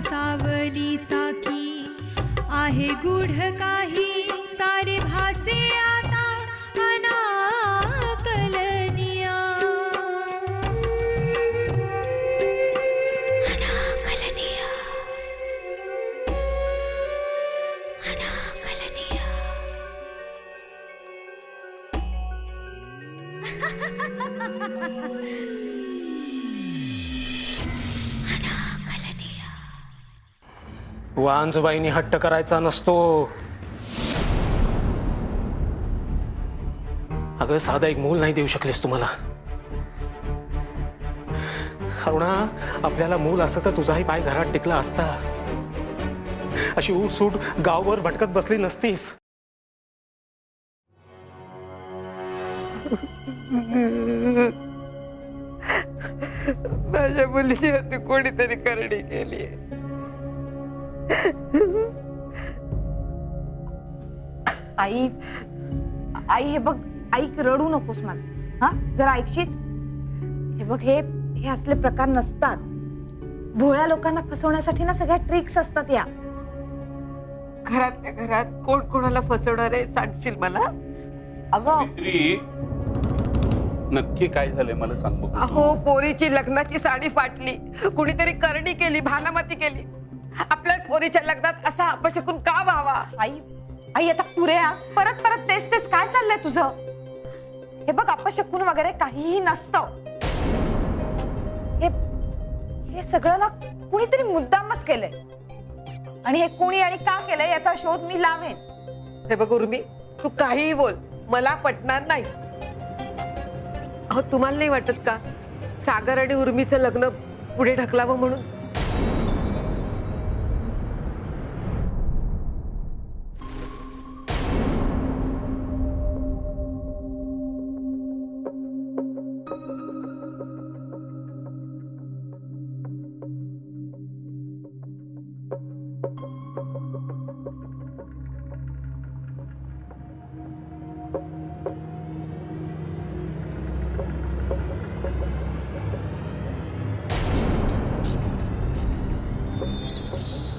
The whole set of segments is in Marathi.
सावली साकी आहे गूढ काही सारे भासे आता अनाकलनिया अनाकलनिया अनाकलनिया वांजबाईंनी हट्ट करायचा नसतो. अगं साधा एक मूल नाही देऊ शकलीस तुम्हाला. अरुणा, आपल्याला मूल असतं तर तुझाही पाय घरात टिकला असता. अशी उठसूट गावभर भटकत बसली नसतीस. माझ्या मुलीची कोणीतरी करणी केली. आई आई हे बघ, ऐक, रडू नकोस माझं. हा, जरा ऐकशील? हे बघ, हे असले प्रकार नसतात. भोळ्या लोकांना फसवण्यासाठी ना सगळ्या ट्रिक्स असतात या. घरातल्या घरात कोण कोणाला फसवणार आहे सांगशील मला? अगं नक्की काय झालंय मला सांग बघू. अहो, पोरीची लग्नाची साडी फाटली, कुणीतरी करणी केली, भानामती केली. आपल्याच पोरीच्या लग्नात असा अपशकुन का व्हावा? आई आई आता पुरे परत परत तेच तेच काय चाललंय तुझं? हे बघ, अपशकुन वगैरे काहीही नसतं. हे सगळं ना कुणीतरी मुद्दामच केलंय. आणि हे कोणी आणि का केलंय याचा शोध मी लावेन. हे बघ उर्मी, तू काहीही बोल, मला पटणार नाही. अहो, तुम्हाला नाही वाटत का सागर आणि उर्मीचं लग्न पुढे ढकलावं म्हणून?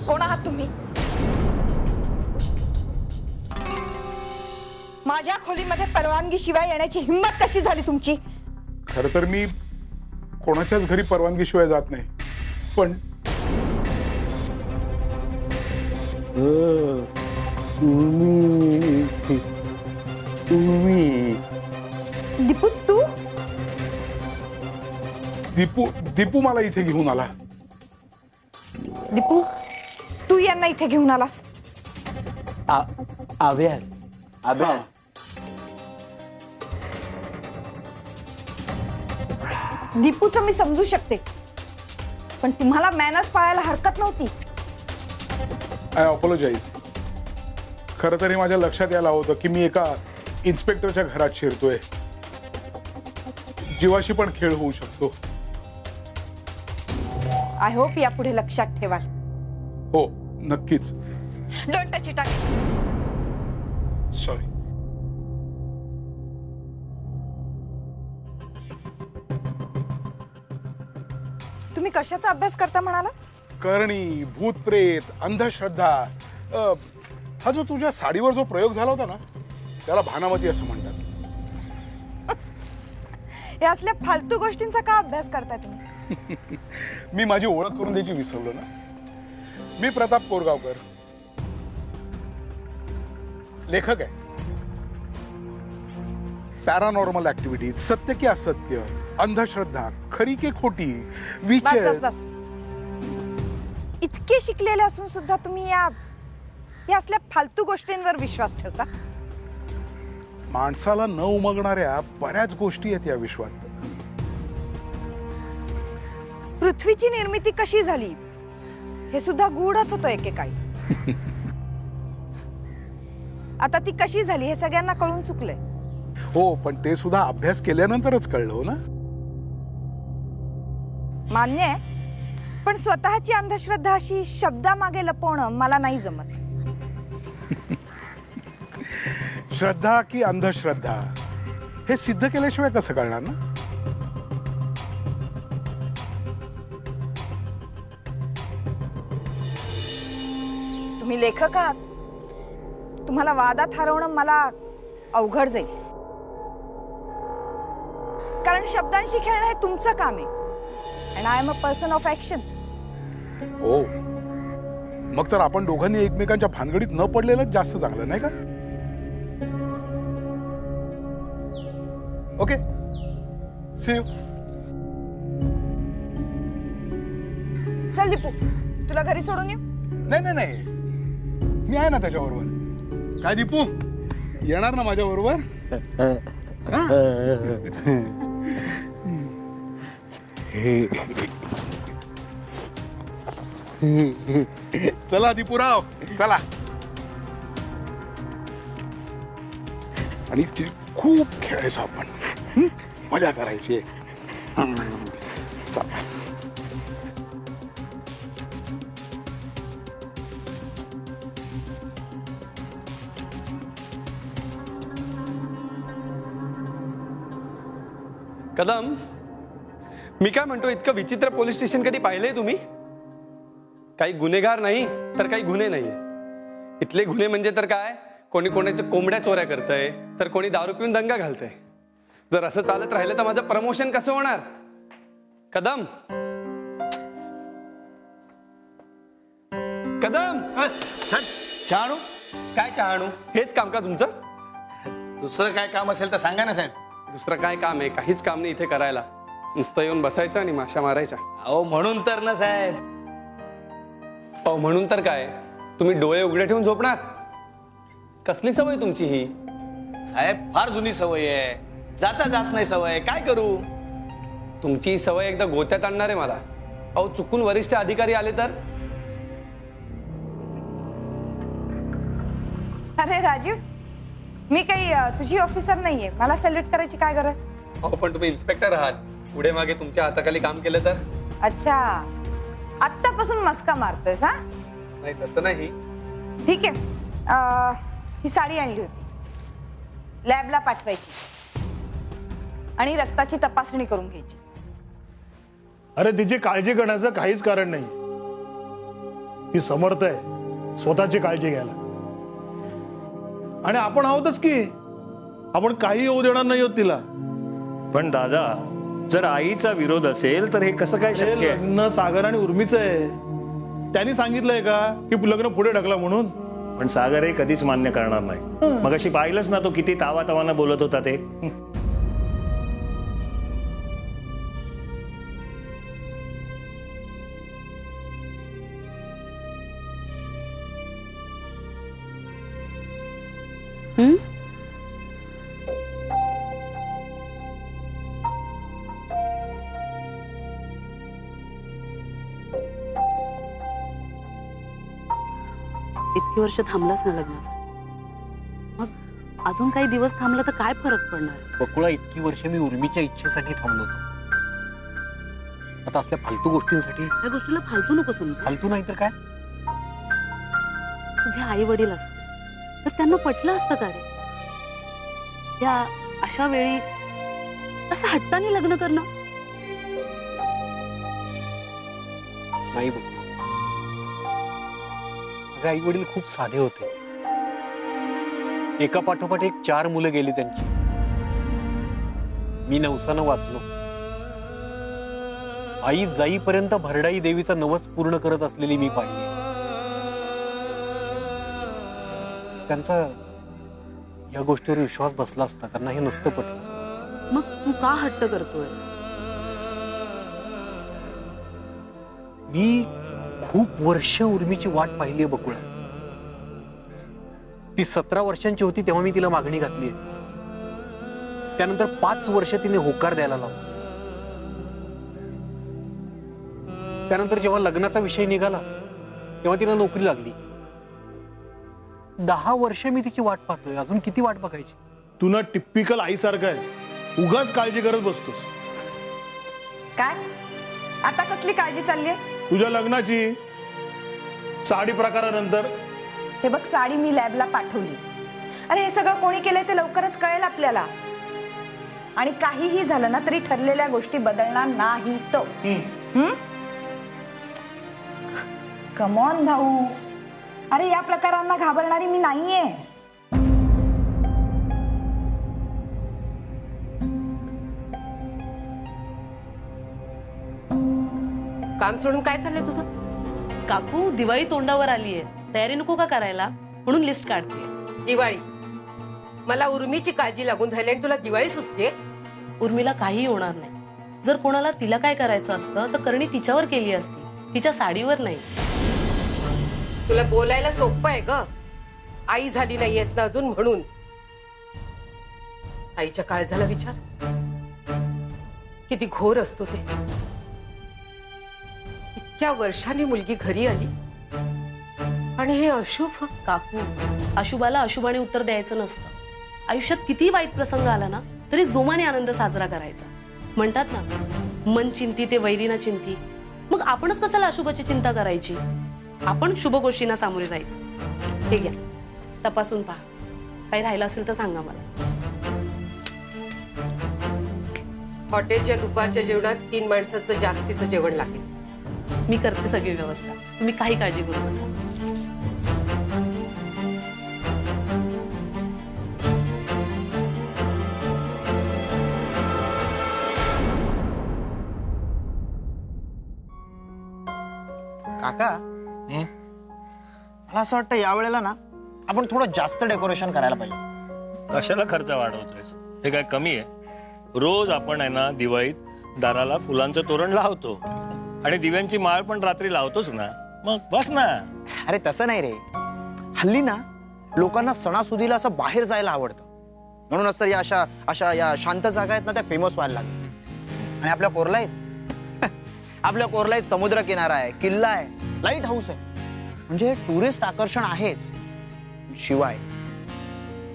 कोण आहात तुम्ही? माझ्या खोलीमध्ये परवानगी शिवाय येण्याची हिंमत कशी झाली तुमची? खरं तर मी कोणाच्याच घरी परवानगी शिवाय जात नाही, पण दीपू, तू? दीपू मला इथे घेऊन आला. दीपू, तू यांना इथे घेऊन आलास? दीपूचं मी समजू शकते, पण तुम्हाला मॅनर्स पाळायला हरकत नव्हती. I apologise. खरं तर हे माझ्या लक्षात यायला होतं की मी एका इन्स्पेक्टरच्या घरात शिरतोय. जीवाशी पण खेळ होऊ शकतो. आय होप यापुढे लक्षात ठेवाल. हो, नक्कीच. Don't touch it. सॉरी. तुम्ही कशाचा अभ्यास करता म्हणाला? करणी, भूतप्रेत, अंधश्रद्धा. हा जो तुझ्या साडीवर जो प्रयोग झाला होता ना, त्याला भानामती असं म्हणतात. हे असल्या फालतू गोष्टींचा का अभ्यास करताय तुम्ही? मी माझी ओळख करून द्यायची विसरलो ना. मी प्रताप कोरगावकर, लेखक आहे. पॅरानॉर्मल ऍक्टिव्हिटीज, सत्य की असत्य, अंधश्रद्धा, खरी की खोटी, बस विचार. बस बस. इतके शिकलेले असून सुद्धा तुम्ही या असल्या फालतू गोष्टींवर विश्वास ठेवता? माणसाला न उमगणाऱ्या बऱ्याच गोष्टी आहेत या विश्वात. पृथ्वीची निर्मिती कशी झाली हे सुद्धा गूढच होतं एकेकाळी. आता ती कशी झाली हे सगळ्यांना कळून चुकलंय. हो, पण ते सुद्धा अभ्यास केल्यानंतरच कळलं हो ना. मान्य आहे, पण स्वतःची अंधश्रद्धा अशी शब्दामागे लपवणं मला नाही जमत. श्रद्धा की अंधश्रद्धा हे सिद्ध केल्याशिवाय कसं कळणार ना. तुम्ही लेखक आहात, तुम्हाला वादात हरवणं मला अवघड जाईल. कारण शब्दांशी खेळणं हे तुमचं काम आहे. And I am a person of action. हो, मग तर आपण दोघांनी एकमेकांच्या भानगडीत न पडलेलं जास्त चांगलं नाही का. Okay, see you. चल दीपू, तुला घरी सोडून येऊ. नाही नाही नाही, मी आहे ना त्याच्याबरोबर. काय दीपू, येणार ना माझ्या बरोबर. चला दीपूराव, चला. आणि ते खूप खेळायचं आपण, मजा करायची. चला. कदम, मी काय म्हणतो, इतकं विचित्र पोलीस स्टेशन कधी पाहिलंय तुम्ही? काही गुन्हेगार नाही तर काही गुन्हे नाही. इथले गुन्हे म्हणजे तर काय, कोणी कोणाच्या कोंबड्या चोऱ्या करतंय, तर कोणी दारू पिऊन दंगा घालतंय. जर असं चालत राहिलं तर माझं प्रमोशन कसं होणार? कदम, कदम. सर, चहा आणू? काय चहा आणू? हेच काम का तुमचं? दुसरं काय काम असेल तर सांगा ना साहेब. दुसरं काय काम आहे? काहीच काम नाही इथे करायला. नुसतं येऊन बसायचं आणि माशा मारायच्या. अहो म्हणून तर ना साहेब. अहो म्हणून तर काय, तुम्ही डोळे उघडे ठेवून झोपणार? कसली सवय तुमची ही? साहेब फार जुनी सवय आहे, जाता जात नाही सवय, काय करू. तुमची ही सवय एकदा गोत्यात आणणार आहे मला. अहो चुकून वरिष्ठ अधिकारी आले तर? अरे राजीव, मी काही तुझी ऑफिसर नाहीये, मला सॅल्यूट करायची काय गरज. अहो पण तुम्ही इन्स्पेक्टर आहात, पुढे मागे तुमच्या हाताखाली काम केलं तर? अच्छा, आत्तापासून मस्का मारतोयस हा? नाही तसं नाही. ठीक आहे, ही साडी आणली होती, लॅबला पाठवायची आणि रक्ताची तपासणी करून घ्यायची. अरे तिची काळजी करण्याचं काहीच कारण नाही. ती समर्थ आहे स्वतःची काळजी घ्यायला. आणि आपण आहोतच की, आपण काही होऊ देणार नाही होत तिला. पण दादा, जर आईचा विरोध असेल तर हे कसं काय शक्य आहे? लग्न सागर आणि उर्मीच आहे. त्यांनी सांगितलंय का की लग्न पुढे ढकला म्हणून? पण सागर हे कधीच मान्य करणार नाही. मग अशी पाहिलंच ना तो किती तावातावानं बोलत होता ते. इतकी वर्ष थांबलाच ना लग्नासाठी, मग अजून काही दिवस थांबला तर काय फरक पडणार? बकुळा, इतकी वर्ष मी उर्मीच्या इच्छेसाठी थांबलो होतो. आता असल्या फालतू गोष्टींसाठी. त्या गोष्टीला फालतू नको समजू. फालतू नाही तर काय? तुझे आई वडील असते तर त्यांना पटलं असतं का रे? या अशा वेळी असं हट्टाने लग्न करणं? नाही बघ, माझे आई वडील खूप साधे होते. एका पाठोपाठ एक 4 मुलं गेली त्यांची. मी नवसानं वाचलो. आई जाईपर्यंत भरडाई देवीचा नवस पूर्ण करत असलेली मी पाहिली. त्यांचा या गोष्टीवर विश्वास बसला असता, त्यांना हे नसतं पटलं. मग तू का हट्ट करतोयस? मी खूप वर्ष उर्मीची वाट पाहिली बकुळा. ती 17 वर्षांची होती तेव्हा मी तिला मागणी घातली. त्यानंतर 5 वर्ष तिने होकार द्यायला लावला. त्यानंतर जेव्हा लग्नाचा विषय निघाला तेव्हा तिला नोकरी लागली. 10 वर्ष मी तिची वाट पाहतोय. अजून किती वाट बघायची? तू ना टिपिकल आईसारखा आहे, उगाच काळजी करत बसतोस. काय आता कसली काळजी चाललीये? तुझ्या लग्नाची, साडी प्रकारानंतर. हे बघ, साडी मी लॅबला पाठवली. अरे हे सगळं कोणी केलंय ते लवकरच कळेल आपल्याला. आणि काहीही झालं ना तरी ठरलेल्या गोष्टी बदलणार नाहीत. कम ऑन भाऊ, अरे या प्रकारांना घाबरणारी मी नाहीये. काम सोडून काय चाललंय तुझं? काकू, दिवाळी तोंडावर आलीये, तयारी नको का करायला म्हणून लिस्ट काढते. दिवाळी? मला उर्मीची काळजी लागून राहिली आणि तुला दिवाळी सुचते? उर्मिला काही होणार नाही. जर कोणाला तिला काय करायचं असतं तर करणी तिच्यावर केली असती, तिच्या साडीवर नाही. तुला बोलायला सोपं आहे ग. आई झाली नाहीयेस ना अजून म्हणून. आईच्या काळजाला विचार, किती घोर असतो ते. इतक्या वर्षांनी मुलगी घरी आली आणि हे अशुभ. काकू, अशुभाला अशुभाने उत्तर द्यायचं नसतं. आयुष्यात किती वाईट प्रसंग आला ना तरी जोमाने आनंद साजरा करायचा. म्हणतात ना, मन चिंती ते वैरी ना चिंती. मग आपणच कशाला अशुभाची चिंता करायची? आपण शुभ गोष्टींना सामोरे जायचं. हे घ्या, तपासून पहा. काही राहिलं असेल तर सांगा मला. हॉटेलच्या दुपारच्या जेवणात 3 माणसाचं जास्तीचं जेवण लागेल. मी करते सगळी व्यवस्था, तुम्ही काही काळजी करू नका. काका, मला असं वाटतं यावेळेला ना आपण थोडं जास्त डेकोरेशन करायला पाहिजे. कशाला खर्च वाढवतोयस? हे काय कमी आहे? रोज आपण आहे ना दिवाळीत दाराला फुलांचं तोरण लावतो आणि दिव्यांची माळ पण रात्री लावतोच ना. मग बस ना. अरे तसं नाही रे, हल्ली ना लोकांना सणासुदीला असं बाहेर जायला आवडतं. म्हणूनच तर या अशा या शांत जागा आहेत ना त्या फेमस व्हायला लागल्या. आणि आपल्या कोरलाईत समुद्र किनारा आहे, किल्ला आहे, लाईट हाऊस आहे. म्हणजे टुरिस्ट आकर्षण आहेच. शिवाय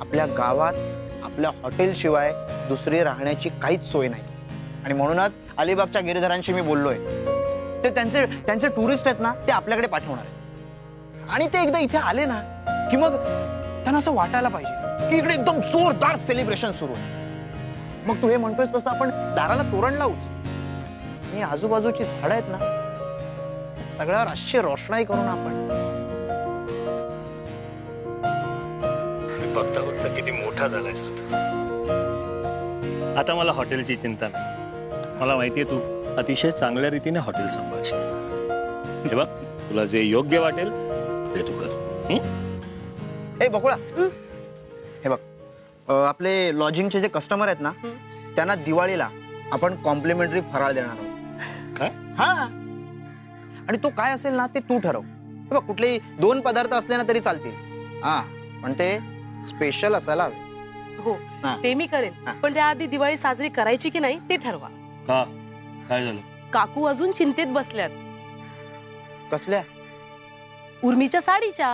आपल्या गावात आपल्या हॉटेल शिवाय दुसरी राहण्याची काहीच सोय नाही. आणि म्हणूनच अलिबागच्या गिरीधरांशी मी बोललोय. ते त्यांचे टुरिस्ट आहेत ना ते आपल्याकडे पाठवणार आहे. आणि ते एकदा इथे आले ना की मग त्यांना असं वाटायला पाहिजे की इकडे एकदम जोरदार सेलिब्रेशन सुरू आहे. मग तू हे म्हणतोयस तसं आपण दाराला तोरण लावूच. आणि आजूबाजूची झाडं आहेत ना सगळ्यावर अशी रोषणाई करून आपण. बघता बघता किती मोठा झालायस तू. आता मला हॉटेलची चिंता नाही. मला माहितीये तू अतिशय चांगल्या रीतीने हॉटेल सांभाळशील. हे बघ, तुला जे योग्य वाटेल ते तू कर. ए बकुळा, हे बघ, आपले लॉजिंगचे जे कस्टमर आहेत ना त्यांना दिवाळीला आपण कॉम्प्लिमेंटरी फराळ देणार आहोत. काय? हा, आणि तो काय असेल ना ते तू ठरव. हे बघ, कुठलेही 2 पदार्थ असले ना तरी चालतील. हा, पण ते स्पेशल असायला हवे. हो, ते मी करेन. पण त्याआधी दिवाळी साजरी करायची की नाही ते ठरवा. का? काय झालं? काकू अजून चिंतेत बसल्यात. कसल्या? उर्मीच्या साडीच्या.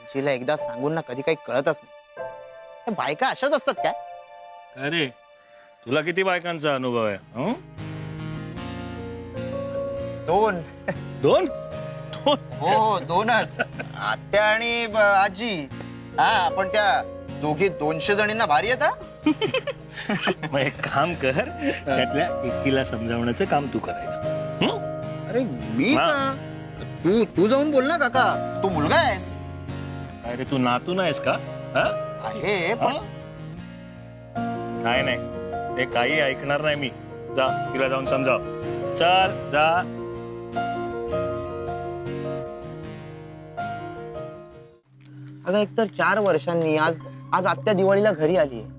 आजीला एकदा सांगून ना कधी काही कळतच नाही. बायका अशाच असतात काय? अरे, तुला किती बायकांचा अनुभव आहे? 2. 2? हो, 2च. आत्या आणि आजी. हा, पण त्या दोघी 200 जणींना भारी येतात. मग एक काम कर, त्यातल्या एकीला समजावण्याचं काम तू करायचं. अरे मी का? तू जाऊन बोल ना काका, तू मुलगा आहेस. अरे तू नातू नाहीस का? आहे पण नाही, ते काही ऐकणार नाही मी. जा, तिला जाऊन समजाव. चल जा. अगं, एकतर 4 वर्षांनी आज आत्या दिवाळीला घरी आली आहे.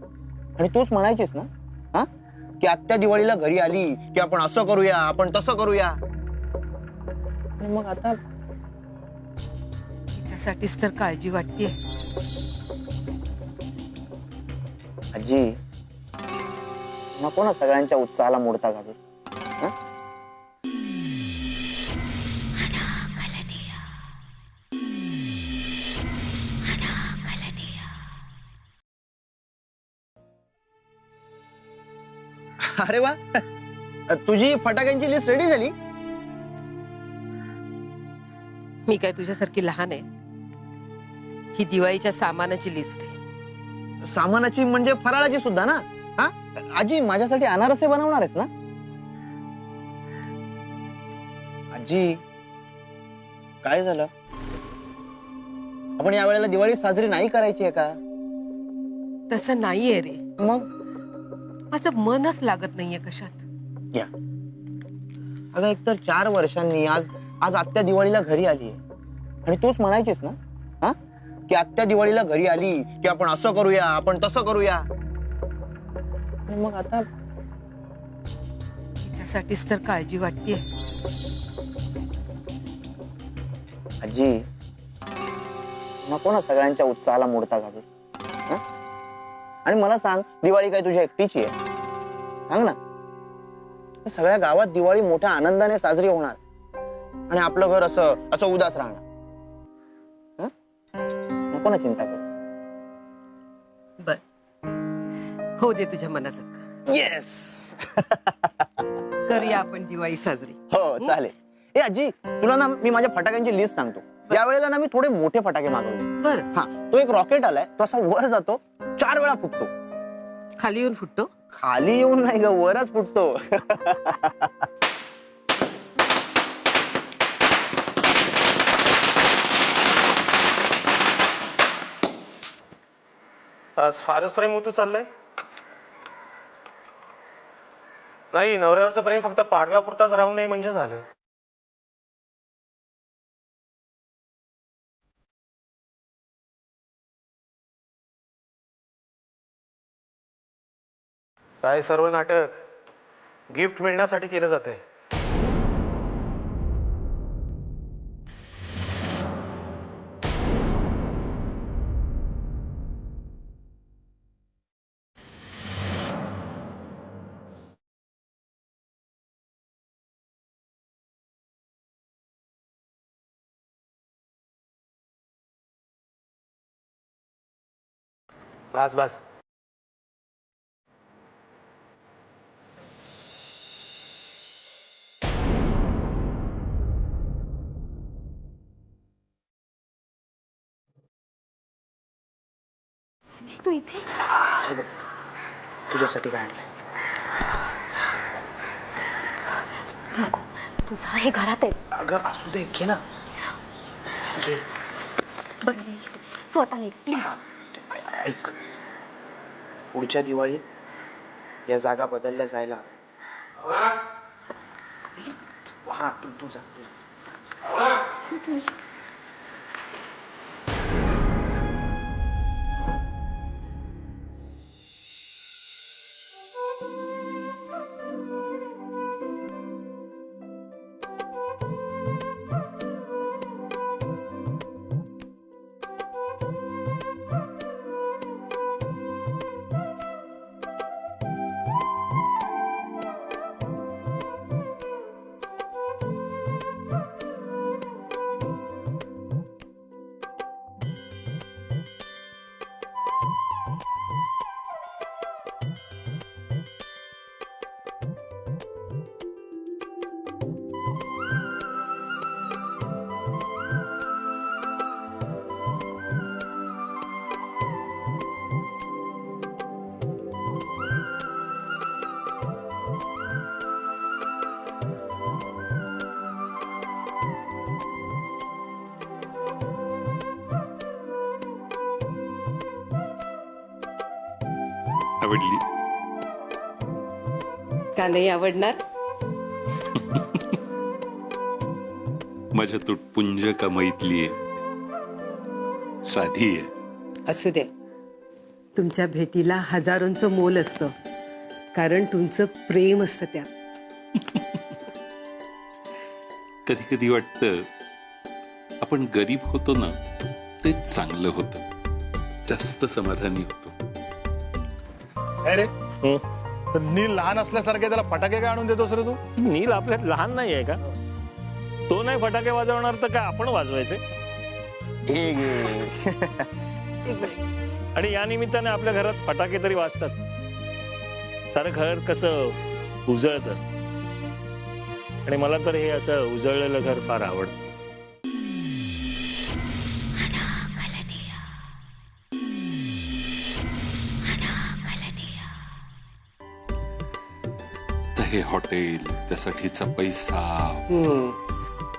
आणि तूच म्हणायचीस ना हा की आत्या दिवाळीला घरी आली की आपण असं करूया, आपण तसं करूया. आणि मग आता तिच्यासाठीच तर काळजी वाटतेय. आजी नको ना सगळ्यांच्या उत्साहाला मोडता घालू. अरे वा, तुझी फटाक्यांची लिस्ट रेडी झाली. मी काय तुझ्यासारखी लहान आहे? ही दिवाळीच्या सामानाची लिस्ट आहे. सामानाची म्हणजे फराळाची सुद्धा ना? हा आजी, माझ्यासाठी अनारसे बनवणार आहेस ना? आजी काय झालं? आपण यावेळेला दिवाळी साजरी नाही करायची आहे का? तसं नाहीये रे. मग माझं मनच लागत नाहीये कशात. या अगं, एकतर 4 वर्षांनी आज आत्या दिवाळीला घरी आली आहे आणि तूच म्हणायचीस ना हा की आत्या दिवाळीला घरी आली की आपण असं करूया, आपण तसं करूया. मग आता तिच्यासाठीच तर काळजी वाटतेय. आजी नको ना सगळ्यांच्या उत्साहाला मोडता घालू. आणि मला सांग, दिवाळी काय तुझ्या एकटीची आहे? सांग ना. सगळ्या गावात दिवाळी मोठ्या आनंदाने साजरी होणार आणि आपलं घर असं असं उदास राहणार. नको ना चिंता करू. बर, हो दे तुझ्या मनासारखं. येस. करूया आपण दिवाळी साजरी. हो चालेल. ए आजी, तुला ना मी माझ्या फटाक्यांची लिस्ट सांगतो. या वेळेला ना मी थोडे मोठे फटाके मागवले. बर. हा, तो एक रॉकेट आलाय, तो असा वर जातो, 4 वेळा फुटतो. खाली येऊन फुटतो? खाली येऊन नाही ग, वरच फुटतो. आज फारच प्रेम होतो चाललंय. नाही, नवऱ्यावरचं प्रेम फक्त पाडव्यापुरताच राहू नये म्हणजे झालं. काय सर्व नाटक गिफ्ट मिळण्यासाठी केलं जाते. बस बस. तू इथे? तुझ्यासाठी काय आणलंय? नको, तुझा हे घरात आहे. अगं असू दे, घे ना. घे. बरं, तू आता नाही प्लीज. ऐक, पुढच्या दिवाळीत या जागा बदलल्या जायला. हा, तू जा. आवडली? का नाही आवडणार? माझ्या तुटपुंज कमाईतली आहे, साधी आहे. असू दे, तुमच्या भेटीला हजारोंचं मोल असतं, कारण तुमचं प्रेम असतं त्यात. कधी कधी वाटतं आपण गरीब होतो ना, ते चांगलं होतं, जास्त समाधानी होतो. काय रे तर नील लहान असल्यासारखे त्याला फटाके काय आणून देतोस रे तू? नील आपल्यात लहान नाही आहे का? तो नाही फटाके वाजवणार तर काय आपण वाजवायचे? आणि या निमित्ताने आपल्या घरात फटाके तरी वाजतात. सारं घर कसं उजळतं. आणि मला तर हे असं उजळलेलं घर फार आवडतं. हे हॉटेल, त्यासाठीचा पैसा,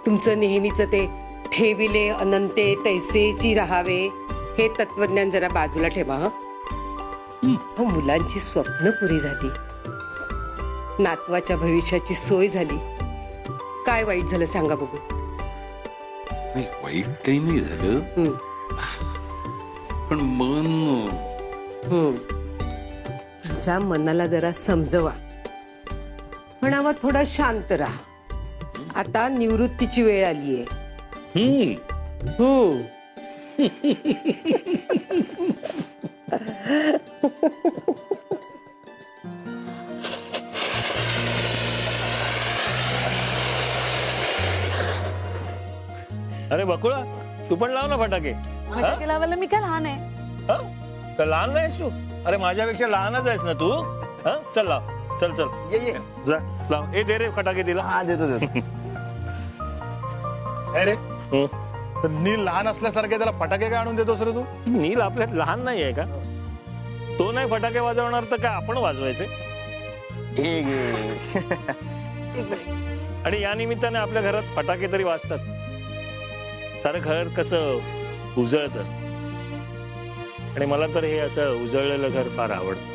तुमचं नेहमीच ते ठेविले अनंते तैसेची राहावे हे तत्वज्ञान जरा बाजूला ठेवा. हं मुलांची स्वप्न पुरी झाली, नातवाच्या भविष्याची सोय झाली. काय वाईट झालं सांगा बघू. नाही वाईट काही नाही झालं, पण मन तुमच्या मनाला जरा समजवा. म्हणावा थोडा शांत राहा. आता निवृत्तीची वेळ आलीये. अरे बकुळा, तू पण लाव ना फटाके. फटाके लावायला मी काय लहान आहे? तर लहान नाहीस तू? अरे माझ्यापेक्षा लहानच आहेस ना तू. चल लाव, चल चल ये जा लाव. ए दे रे फटाके तिला. हा देतो काय रे तर नील लहान असल्यासारखे त्याला फटाके काय आणून देतोस रे तू? नील आपल्यात लहान नाही आहे का? तो नाही फटाके वाजवणार तर काय आपण वाजवायचे? आणि या निमित्ताने आपल्या घरात फटाके तरी वाजतात. सारं घर कसं उजळतं. आणि मला तर हे असं उजळलेलं घर फार आवडतं.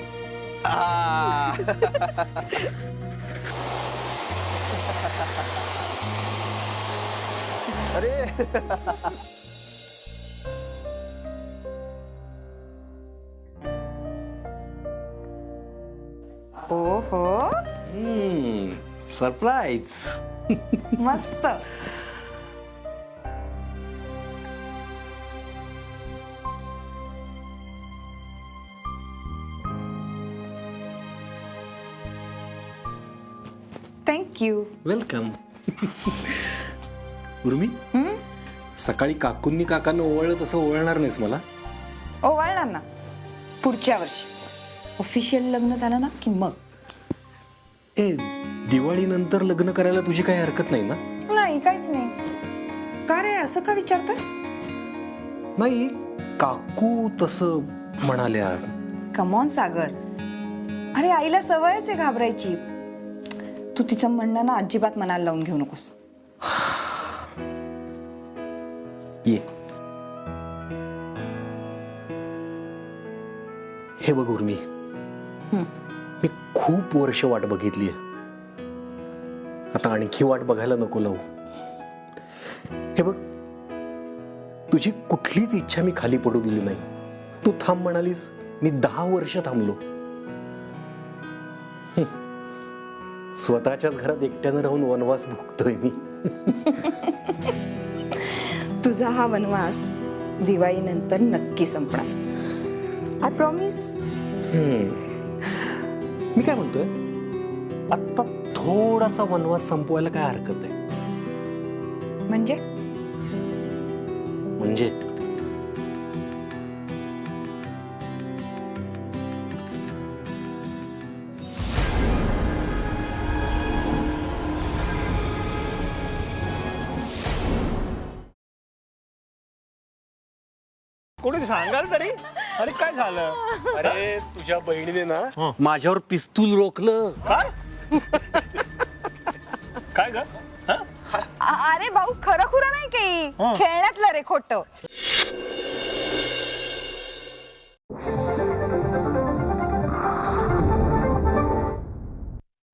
अरे ओहो सरप्राईज. मस्त. थँक्यू. वेलकम. उर्मी, सकाळी काकूंनी काकांना ओवाळलं तसं ओवाळणार नाहीस मला? ओवाळणार ना पुढच्या वर्षी. ऑफिशियल लग्न झालं ना की मग. ए दिवाळीनंतर लग्न करायला तुझी काही हरकत नाही ना? नाही काहीच नाही. का रे असं का विचारतोस? नाही, काकू तसं म्हणाल्या. कमॉन सागर, अरे आईला सवयच आहे घाबरायची. तू तिचं म्हणणं ना अजिबात मनाला लावून घेऊ नकोस. ये हे बघ उर्मी, मी खूप वर्ष वाट बघितली. आता आणखी वाट बघायला नको लावू. हे बघ, तुझी कुठलीच इच्छा मी खाली पडू दिली नाही. तू थांब म्हणालीस, मी 10 वर्ष थांबलो. स्वतःच्याच घरात एकट्यानं राहून वनवास भोगतोय मी. तुझा हा वनवास दिवाळीनंतर नक्की संपणार. I promise. मी काय म्हणतोय, आता थोडासा वनवास संपवायला काय हरकत आहे? म्हणजे कोणी सांगाल तरी. अरे काय झालं? अरे तुझ्या बहिणीने ना माझ्यावर पिस्तूल रोखलं. काय काय ग? अरे भाऊ खरं खुरं नाही काही, खेळण्यातलं रे खोटं.